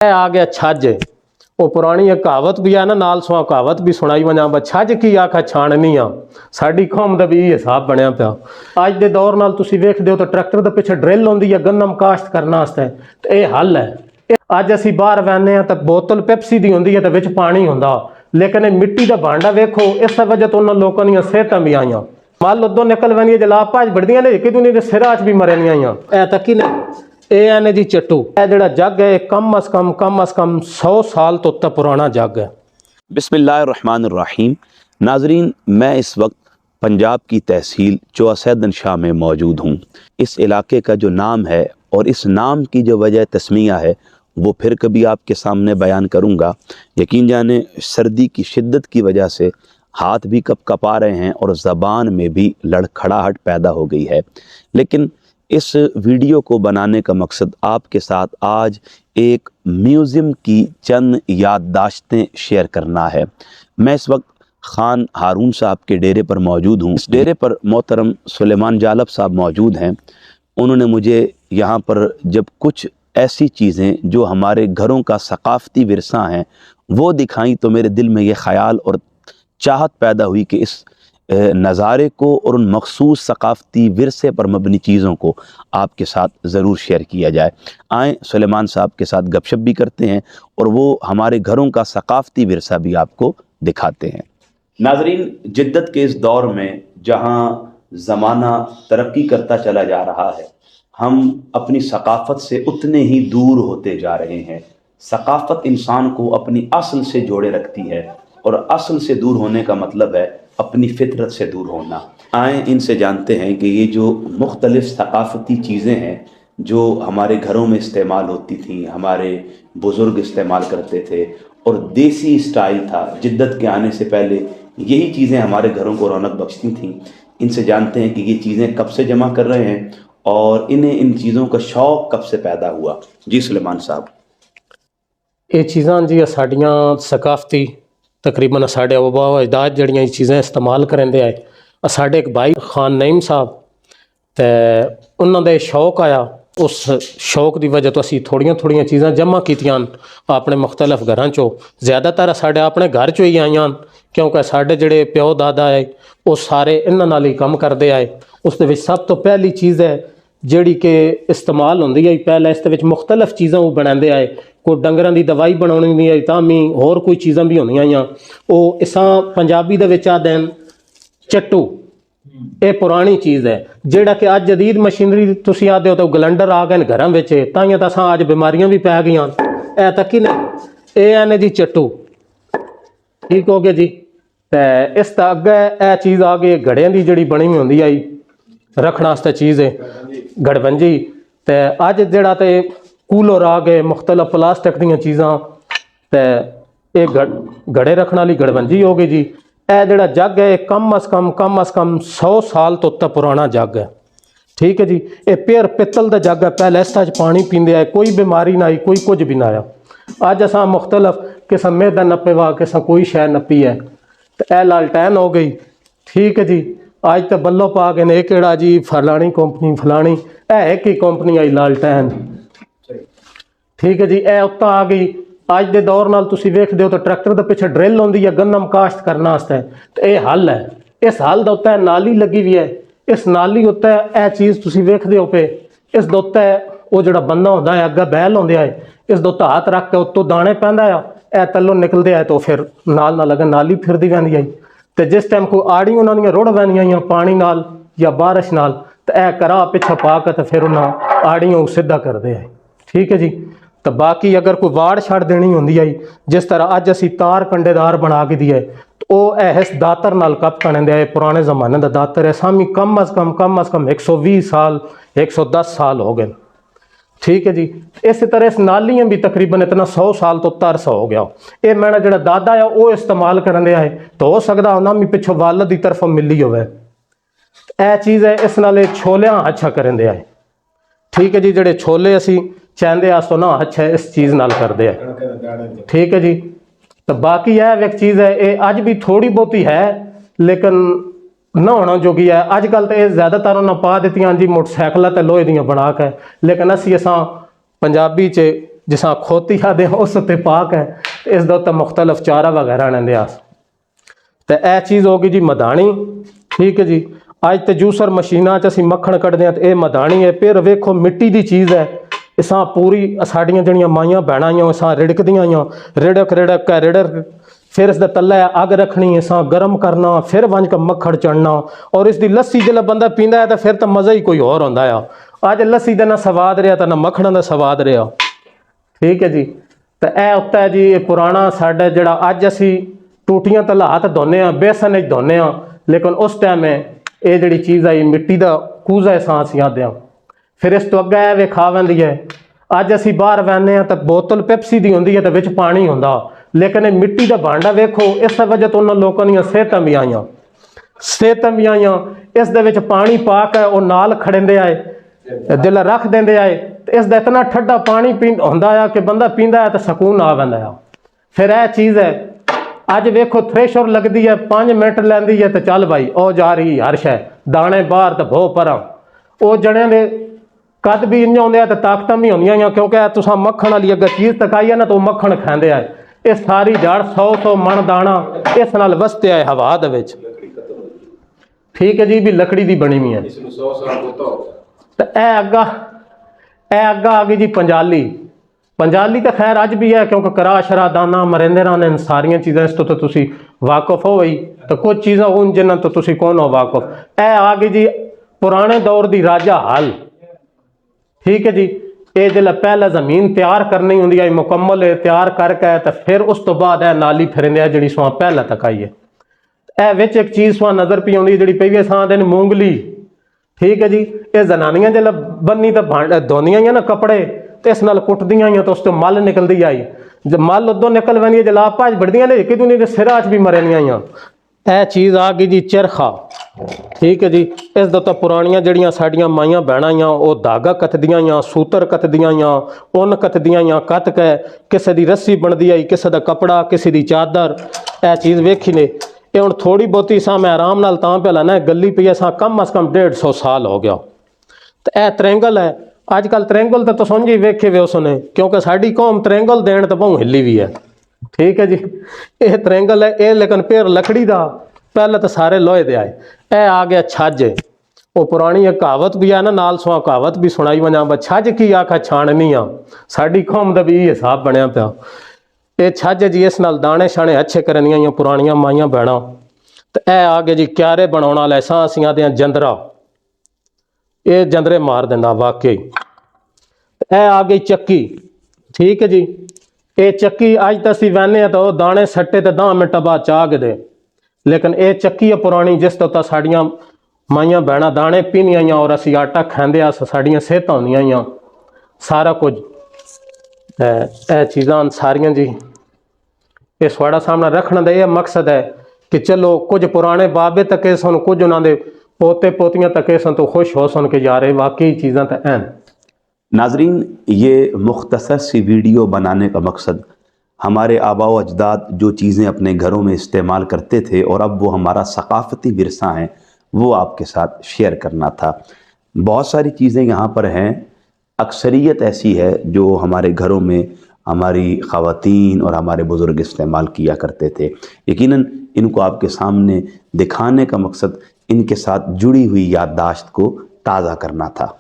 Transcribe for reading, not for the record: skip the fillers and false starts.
आ गया छज। वो पुरानी एक कहावत भी है ना, नाल सुआ कहावत भी सुनाई वजा ब छज की आखा छाणनी आ। साडी कौम का भी हिसाब बनया पिया। अज के दौर नाल तुसी वेखदे हो तो ट्रैक्टर के पिछे ड्रिल होंदी है गन्नम काश्त करने वास्ते, तो ये हल है। अज असी बाहर बहने तो बोतल पेप्सी की होंदी है तो विच पानी होंदा, लेकिन ये मिट्टी का भांडा वेखो, इस वजह तो उन्होंने लोगों दी सेहत भी आईयां। मल उदों निकल वैनिया जलाब भज बढ़दियां ने, कि दुनिया के सिरा च भी मरनियां आईयां। ऐ तक ही नहीं ਇਹ ਨੇ जी चट्टू। ਇਹ ਜਿਹੜਾ जग है कम अज़ कम 100 साल तो उत्ते पुराना जग है। बिस्मिल्लाहिर्रहमानिर्रहीम। नाजरीन, मैं इस वक्त पंजाब की तहसील चौसैदन शाह में मौजूद हूँ। इस इलाके का जो नाम है और इस नाम की जो वजह तस्मिया है वो फिर कभी आपके सामने बयान करूँगा। यकीन जाने सर्दी की शिद्दत की वजह से हाथ भी कपा रहे हैं और ज़बान में भी लड़खड़ाहट पैदा हो गई है। लेकिन इस वीडियो को बनाने का मकसद आपके साथ आज एक म्यूज़ियम की चंद याददाश्तें शेयर करना है। मैं इस वक्त ख़ान हारून साहब के डेरे पर मौजूद हूँ। इस डेरे पर मोहतरम सुलेमान जालब साहब मौजूद हैं। उन्होंने मुझे यहाँ पर जब कुछ ऐसी चीज़ें जो हमारे घरों का सकाफ़ती विरसा हैं वो दिखाई तो मेरे दिल में ये ख़याल और चाहत पैदा हुई कि इस नज़ारे को और उन मखसूस सकाफ़ती विरसे पर मबनी चीज़ों को आपके साथ ज़रूर शेयर किया जाए। आएँ सुलेमान साहब के साथ गपशप भी करते हैं और वो हमारे घरों का सकाफ़ती विरसा भी आपको दिखाते हैं। नाजरीन, जिद्दत के इस दौर में जहाँ ज़माना तरक्की करता चला जा रहा है, हम अपनी सकाफ़त से उतने ही दूर होते जा रहे हैं। सकाफ़त इंसान को अपनी असल से जोड़े रखती है और असल से दूर होने का मतलब है अपनी फितरत से दूर होना। आए इनसे जानते हैं कि ये जो मुख्तलिफ़ सकाफ़ती चीज़ें हैं जो हमारे घरों में इस्तेमाल होती थी, हमारे बुज़ुर्ग इस्तेमाल करते थे और देसी स्टाइल था, जिद्दत के आने से पहले यही चीज़ें हमारे घरों को रौनक बख्शती थीं। इनसे जानते हैं कि ये चीज़ें कब से जमा कर रहे हैं और इन्हें इन चीज़ों का शौक़ कब से पैदा हुआ। जी सुलेमान साहब। ये चीज़ां जी साड़ियाँ सकाफती तकरीबन साढ़े आबा अजदाद जड़ियाँ चीज़ें इस्तेमाल करेंदे आए। साढ़े एक भाई खान नईम साहब तो उन्होंने शौक आया, उस शौक की वजह तो असी थोड़ियां थोड़ियां चीज़ां जमा कीतियां अपने मुख्तलिफ घरां चो। ज़्यादातर साढ़े अपने घर चो ही आईयां क्योंकि साढ़े जिहड़े प्यो दादा है वो सारे इन्हां नाल ही काम करते आए। उस दे विच सब तो पहली चीज़ है जिहड़ी कि इस्तेमाल होंदी है, पहले इस दे विच मुख्तलिफ चीज़ां वो बनाते आए। कोई डंगरां दी दवाई बनाउणी भी आई तां भी होर कोई चीज़ां भी होंदियां आईयां। वो इसां पंजाबी दे विच आखदे न चट्टू। ये पुरानी चीज़ है जिहड़ा कि अज जदीद मशीनरी तुसीं आखदे हो तो गलंडर आ गए घरां विच, ताइयां तां असां अज बीमारियां भी पै गईयां। ऐ तक ही नहीं, ये ने जी चट्टू। ठीक हो गया जी। ते इस तो अगे यह चीज़ आ गई घड़ियां दी जिहड़ी बनी होंदी आई रखने वास्ते चीज़ है गड़बंजी। ते अज जिहड़ा ते कूलर आ गए, मुख्तलिफ प्लास्टिक दी चीज़ां, ते एक घड़े रखने वाली गड़बंजी हो गई जी। यह जिहड़ा जग है कम अज़ कम 100 साल तो उत्ते पुराना जग है। ठीक है जी। ये प्योर पित्तल का जग है, पहले इस पानी पींदे आए, कोई बीमारी ना आई, कोई कुछ भी ना आया। अज असां मुख्तलिफ किस्म मैदा नप्पे वा किस्म कोई शै नप्पी है। तो यह लालटैन हो गई। ठीक है जी। अज तो बल्लो पा गए ने केड़ा जी फलानी कंपनी फलानी, है एक ही कंपनी आई लालटैन। ठीक है जी। यह उत्ता आ गई। अज के दौर नाल तुसीं वेखदे हो तो ट्रैक्टर के पिछे ड्रिल होंदी है गन्नम काश्त करने वास्ते, तो यह हल है। इस हल के उत्ते नाली लगी हुई है। इस नाली उत्ते यह चीज़ तुसीं वेखदे हो पे, इस दे उत्ते वो जिहड़ा बंदा होंदा है अगे बैल होंदे है, इस दे उत्ते हाथ रख के उत्तों दाने पैंदा है, यह तलों निकलते है तो फिर नाल अगे नाली फिरदी वहदी आई। तो जिस टाइम कोई आड़ी उन्होंने रुड़ वैनियां पानी नाल या बारिश नाल, तो यह करा पिछे पा के तो फिर उन्हें आड़ियों सीधा करते हैं। ठीक है जी। तो बाकी अगर कोई वाड़ छड़ देनी होंदी आई, जिस तरह अज असी तार कंडेदार बना के दिए, तो वह इस दातर नाल कप करेंदे आए। पुराने जमाने का दातर है, सामी कम अज़ कम 120 साल 110 साल हो गए। ठीक है जी। इस तरह इस नालियां भी तकरीबन इतना 100 साल तो अरसा हो गया। ये मेरा जो दादा है वो इस्तेमाल करने आए, तो हो सकता उन्होंने भी पिछों वालद की तरफ मिली हो। यह चीज़ है, इस नाल छोलियां अच्छा करेंदे आए। ठीक है जी। जोड़े छोले असी चाहते आसो ना अच्छा इस चीज़ नाल करते हैं। ठीक है जी। तो बाकी यह एक चीज़ है, ये अज भी थोड़ी बहुती है लेकिन नहाना जोगी है। अजकल तो यह ज़्यादातर उन्हें पा दित्तियां जी मोटरसाइकिल तो लोहे दियां बना के, लेकिन असी पंजाबी च जिसा खोती आदे उस उत्ते पाक है, इस दे उत्ते मुख्तलिफ चारा वगैरह ने लिया। तो यह चीज़ होगी जी मधानी, ठीक है जी। अज तो जूसर मशीना च असीं मक्खण कढ़दे हैं, तो यह मधानी है। फिर वेखो मिट्टी की चीज़ है, इसा पूरी साड़ियाँ जड़ियाँ माइयां भैणां इसा रिड़कदियां रिड़क रिड़क के रिड़क, फिर इसके तले अग रखनी, इसा गर्म करना, फिर वंज के मक्खड़ चढ़ना। और इसकी लस्सी जो बंदा पींदा है तो फिर तो मज़ा ही कोई होर होंदा है। अज लस्सी का ना स्वाद रहा तो ना मक्खण का स्वाद रहा, ठीक है जी। तो यह उत्ता है जी पुराना साडा जिहड़ा अज असी टूटियां तो हाथ धोने, बेसन धोने, लेकिन उस टाइम ये जिहड़ी चीज़ आई मिट्टी का कूजा सांस याद आ। फिर इस तो अगे वे खा वैंदी है। अज असी बाहर बहने तो बोतल पेप्सी की होंगी है तो विच पानी होंदा, लेकिन ये मिट्टी का भांडा वेखो, इस वजह तो उन्होंने लोगों दी सेहतां भी आईयां, सेहतां भी आईयां। इस दे विच पानी पा के वो नाल खड़ेंदे आए, दिल रख देंदे आए। तो इसका इतना ठंडा पानी पी होंदा है कि बंदा पींदा है तो सकून आ वैंदा है। फिर यह चीज़ है अज वेखो थ्रेशर लगती है, 5 मिनट लैंदी है तो चल भाई ओ जा रही हर शै, दाने बाहर तो भो परां। वो जने दे कद भी इंज आउंदे तो ताकतां भी होंदियां, क्योंकि तुसां मक्खण वाली अगर चीज़ तकाई है ना तो मक्खण खांदे आए। ये सारी जड़ 100 मन दाना इस नाल वसते आए हवा दे विच, ठीक है जी। भी लकड़ी की बनी हुई है। तो यह अग्गा आ गई जी पंजाली। पंजाली तो खैर अज भी है, क्योंकि करा शरा दाना मरेंदे रहने सारिया चीज़ां, इस तो तुसी वाकफ हो गई। तो कुछ चीज़ां उन जिन्हां तो तुसी कौन हो वाकफ। यह आ गई जी पुराने दौर की राजा हाल, ठीक है जी। ये जो पहले जमीन तैयार करनी होंगी है मुकम्मल तैयार करके, तो फिर उस तो बाद यह नाली फिरेंदे जी सुआ पहले तक आई है। यह विच एक चीज़ सुआ नज़र पी आती जी पई सां दिन मूंगली, ठीक है जी। ये जनानियां जो बन्नी तो धोंदियां ही ना कपड़े, तो इस नाल कुटदियां ही, तो उस तो मल निकलती आई। जब मल उदों निकल वैंदी है, जला भज बढ़दियां ने कि नहीं सिरा च भी मरनियां ही। यह चीज़ आ गई जी चरखा, ठीक है जी। इस दे तो पुरानियां जड़ियां साडियां माइयां भैणां वो धागा कतदियां, सूतर कतदियां, उन कतदियां, कत के किसी की रस्सी बनती आई, किसी का कपड़ा, किसी की चादर। यह चीज़ वेखी ने ये हुण थोड़ी बहुती सा मैं आराम नाल तां पे लाना गली पई है, कम अज़ कम 150 साल हो गया। तो यह त्रिंगल है। अजकल त्रिंगल तो समझ ही वेखे वे उसने, क्योंकि साडी कौम त्रिंगल देण तो बहु हिली भी है, ठीक है जी। ये त्रिंगल है ये, लेकिन फिर लकड़ी का, पहले तो सारे लोहे दे आए। यह आ गया छज, वो पुरानी एक कहावत भी है ना, नाल सुआ कहावत भी सुनाई वजा, ब छज की आखा छाणनी आ। साडी कौम का भी ये हिसाब बनया पिया। ये छज जी, इस नाल दाने शाने अच्छे करनियां पुरानियां माइयां भैणां। तो यह आ गया जी क्यारे बनाने वाले सांसियां दे जंदरा, ये जंदरे मार देंदा वाकई। यह आ गई चक्की, ठीक है जी। ये चक्की अज तो असीं वहने तो दाने सट्टे तो 10 मिनट बाद चाग दे, लेकिन ये चक्की है पुरानी जिस तो साड़ियाँ माइयां भैणां दाने पीनियां और असीं आटा खांदे, साड़ियाँ सेहतां होंदियां सारा कुछ। यह चीज़ां सारियां जी ये थोड़ा सामने रखने का यह मकसद है कि चलो कुछ पुराने बाबे तके सन, कुछ उन्होंने पोते पोतियां तके सन, तो खुश हो सन कि यार वाकई चीज़ां तो हैं। नाजरीन, ये मुख्तसर सी वीडियो बनाने का मकसद हमारे आबा व अजदाद जो चीज़ें अपने घरों में इस्तेमाल करते थे और अब वो हमारा सकाफ़ती विरसा है, वो आपके साथ शेयर करना था। बहुत सारी चीज़ें यहाँ पर हैं, अक्सरियत ऐसी है जो हमारे घरों में हमारी ख़वातीन और हमारे बुज़ुर्ग इस्तेमाल किया करते थे। यकीनन इनको आपके सामने दिखाने का मकसद इनके साथ जुड़ी हुई याददाश्त को ताज़ा करना था।